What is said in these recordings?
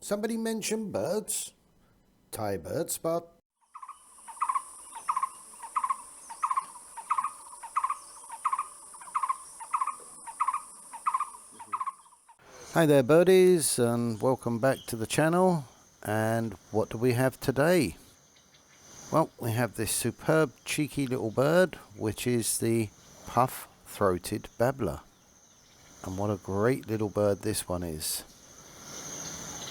Somebody mention birds? Thaibirdspot. Hi there birdies, and welcome back to the channel. And what do we have today? Well, we have this superb cheeky little bird, which is the Puff-throated Babbler. And what a great little bird this one is.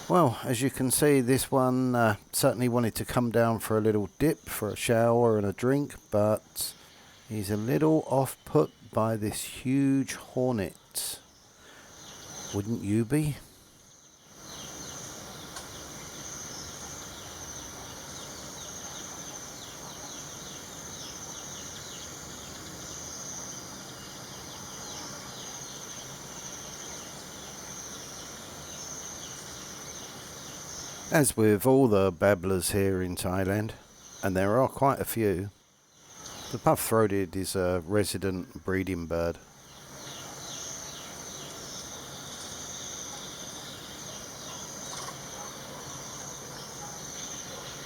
Well, as you can see, this one certainly wanted to come down for a little dip, for a shower and a drink, but he's a little off put by this huge hornet. Wouldn't you be? As with all the babblers here in Thailand, and there are quite a few, the puff-throated is a resident breeding bird.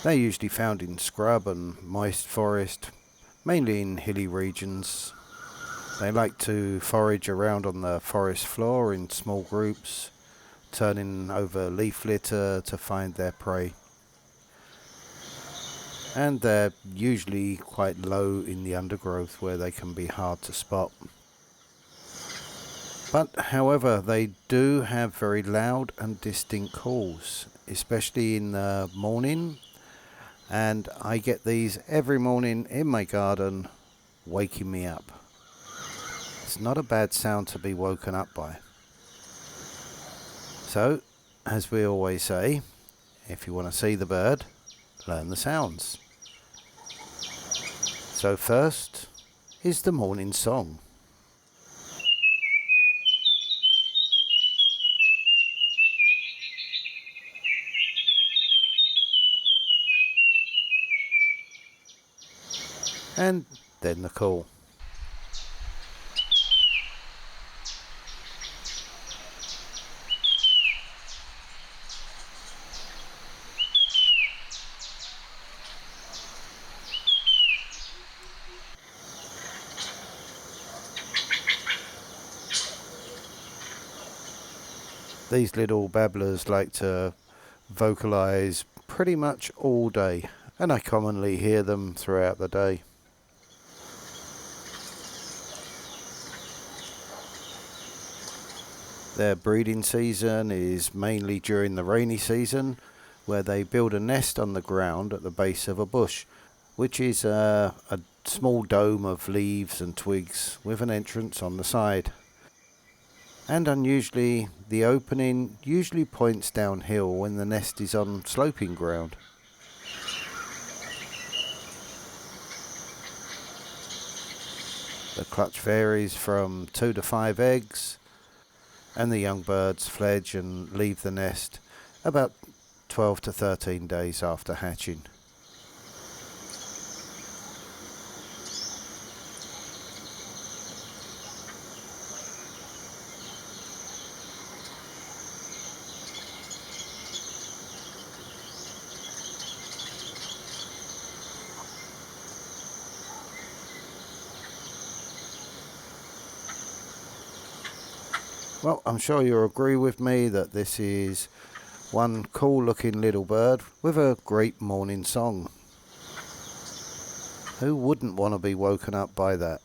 They're usually found in scrub and moist forest, mainly in hilly regions. They like to forage around on the forest floor in small groups, turning over leaf litter to find their prey. And they're usually quite low in the undergrowth where they can be hard to spot. But however, they do have very loud and distinct calls, especially in the morning. And I get these every morning in my garden, waking me up. It's not a bad sound to be woken up by. So, as we always say, if you want to see the bird, learn the sounds. So first is the morning song. And then the call. These little babblers like to vocalize pretty much all day, and I commonly hear them throughout the day. Their breeding season is mainly during the rainy season, where they build a nest on the ground at the base of a bush, which is a small dome of leaves and twigs with an entrance on the side. And unusually, the opening usually points downhill when the nest is on sloping ground. The clutch varies from 2 to 5 eggs, and the young birds fledge and leave the nest about 12 to 13 days after hatching. Well, I'm sure you'll agree with me that this is one cool looking little bird with a great morning song. Who wouldn't want to be woken up by that?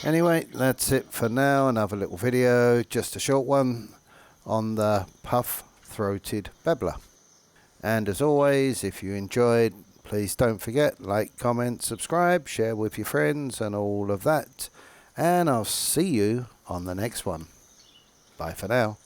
Anyway, that's it for now. Another little video, just a short one on the Puff-throated Babbler. And as always, if you enjoyed, please don't forget, like, comment, subscribe, share with your friends and all of that. And I'll see you on the next one. Bye for now.